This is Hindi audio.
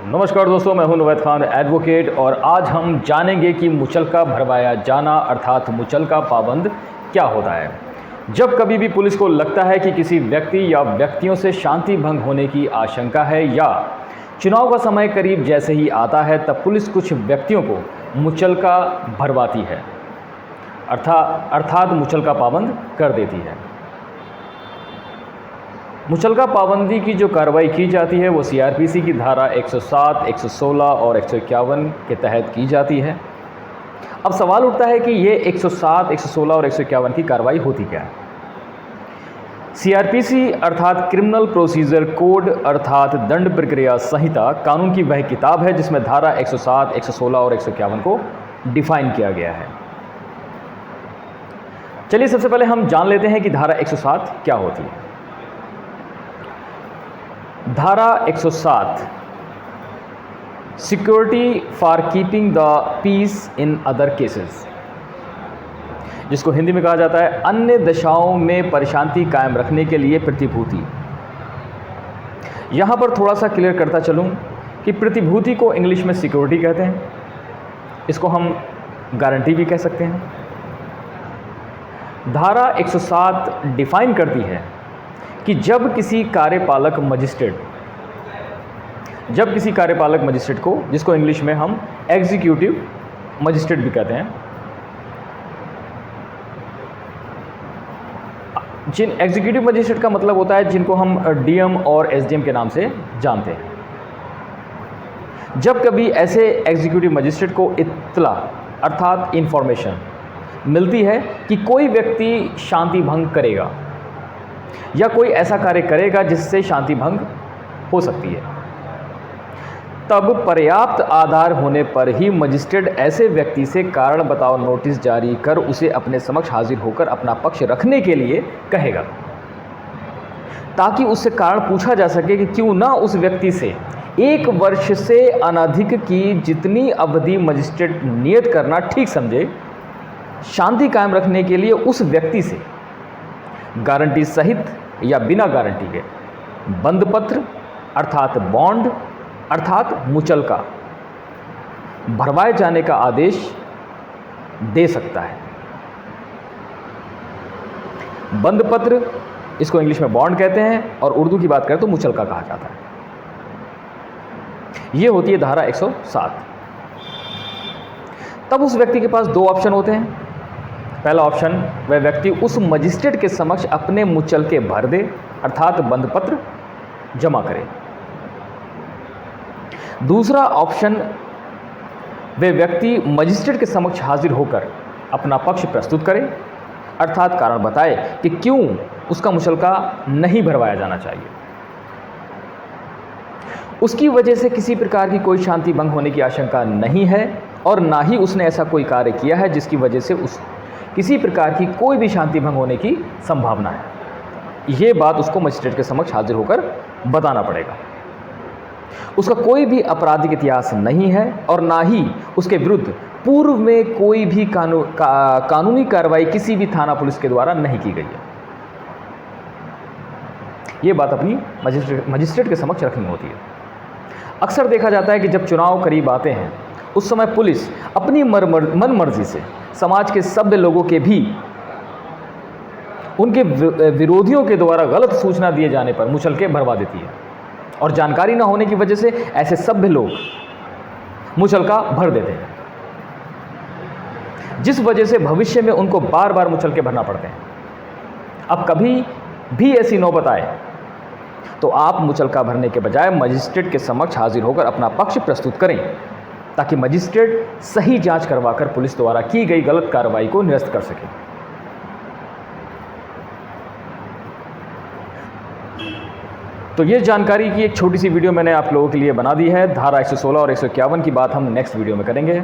नमस्कार दोस्तों, मैं हूं नवैद खान एडवोकेट और आज हम जानेंगे कि मुचलका भरवाया जाना अर्थात मुचलका पाबंद क्या होता है। जब कभी भी पुलिस को लगता है कि किसी व्यक्ति या व्यक्तियों से शांति भंग होने की आशंका है या चुनाव का समय करीब जैसे ही आता है तब पुलिस कुछ व्यक्तियों को मुचलका भरवाती है अर्थात मुचलका पाबंद कर देती है। मुचलका पाबंदी की जो कार्रवाई की जाती है वो सीआरपीसी की धारा 107, 116 और 151 के तहत की जाती है। अब सवाल उठता है कि ये 107, 116 और 151 की कार्रवाई होती क्या है। सीआरपीसी अर्थात क्रिमिनल प्रोसीजर कोड अर्थात दंड प्रक्रिया संहिता कानून की वह किताब है जिसमें धारा 107, 116 और 151 को डिफाइन किया गया है। चलिए सबसे पहले हम जान लेते हैं कि धारा 107 क्या होती है। धारा 107 security for keeping the peace in other cases, जिसको हिंदी में कहा जाता है अन्य दशाओं में परिशांति कायम रखने के लिए प्रतिभूति। यहां पर थोड़ा सा क्लियर करता चलूं कि प्रतिभूति को इंग्लिश में सिक्योरिटी कहते हैं, इसको हम गारंटी भी कह सकते हैं। धारा 107 डिफाइन करती है कि जब किसी कार्यपालक मजिस्ट्रेट को, जिसको इंग्लिश में हम एग्जीक्यूटिव मजिस्ट्रेट भी कहते हैं, जिन एग्जीक्यूटिव मजिस्ट्रेट का मतलब होता है जिनको हम डीएम और एसडीएम के नाम से जानते हैं। जब कभी ऐसे एग्जीक्यूटिव मजिस्ट्रेट को इत्तला अर्थात इंफॉर्मेशन मिलती है कि कोई व्यक्ति शांति भंग करेगा या कोई ऐसा कार्य करेगा जिससे शांति भंग हो सकती है, तब पर्याप्त आधार होने पर ही मजिस्ट्रेट ऐसे व्यक्ति से कारण बताओ नोटिस जारी कर उसे अपने समक्ष हाजिर होकर अपना पक्ष रखने के लिए कहेगा, ताकि उससे कारण पूछा जा सके कि क्यों ना उस व्यक्ति से 1 वर्ष से अनधिक की जितनी अवधि मजिस्ट्रेट नियत करना ठीक समझे, शांति कायम रखने के लिए उस व्यक्ति से गारंटी सहित या बिना गारंटी के बंदपत्र अर्थात बॉन्ड अर्थात मुचलका भरवाए जाने का आदेश दे सकता है। बंदपत्र, इसको इंग्लिश में बॉन्ड कहते हैं और उर्दू की बात करें तो मुचलका कहा जाता है। यह होती है धारा 107। तब उस व्यक्ति के पास 2 ऑप्शन होते हैं। पहला ऑप्शन, वह व्यक्ति उस मजिस्ट्रेट के समक्ष अपने मुचलके भर दे अर्थात बंदपत्र जमा करे। दूसरा ऑप्शन, वह व्यक्ति मजिस्ट्रेट के समक्ष हाजिर होकर अपना पक्ष प्रस्तुत करे अर्थात कारण बताए कि क्यों उसका मुचलका नहीं भरवाया जाना चाहिए। उसकी वजह से किसी प्रकार की कोई शांति भंग होने की आशंका नहीं है और ना ही उसने ऐसा कोई कार्य किया है जिसकी वजह से किसी प्रकार की कोई भी शांति भंग होने की संभावना है। ये बात उसको मजिस्ट्रेट के समक्ष हाजिर होकर बताना पड़ेगा। उसका कोई भी आपराधिक इतिहास नहीं है और ना ही उसके विरुद्ध पूर्व में कोई भी कानूनी कार्रवाई किसी भी थाना पुलिस के द्वारा नहीं की गई है। ये बात अपनी मजिस्ट्रेट के समक्ष रखनी होती है। अक्सर देखा जाता है कि जब चुनाव करीब आते हैं उस समय पुलिस अपनी मन मर्जी से समाज के सभ्य लोगों के भी उनके विरोधियों के द्वारा गलत सूचना दिए जाने पर मुचलके भरवा देती है और जानकारी न होने की वजह से ऐसे सभ्य लोग मुचलका भर देते हैं, जिस वजह से भविष्य में उनको बार बार मुचलके भरना पड़ते हैं। अब कभी भी ऐसी नौबत आए तो आप मुचलका भरने के बजाय मजिस्ट्रेट के समक्ष हाजिर होकर अपना पक्ष प्रस्तुत करें, ताकि मजिस्ट्रेट सही जांच करवाकर पुलिस द्वारा की गई गलत कार्रवाई को निरस्त कर सके। तो ये जानकारी की एक छोटी सी वीडियो मैंने आप लोगों के लिए बना दी है। धारा 116 और 151 की बात हम नेक्स्ट वीडियो में करेंगे।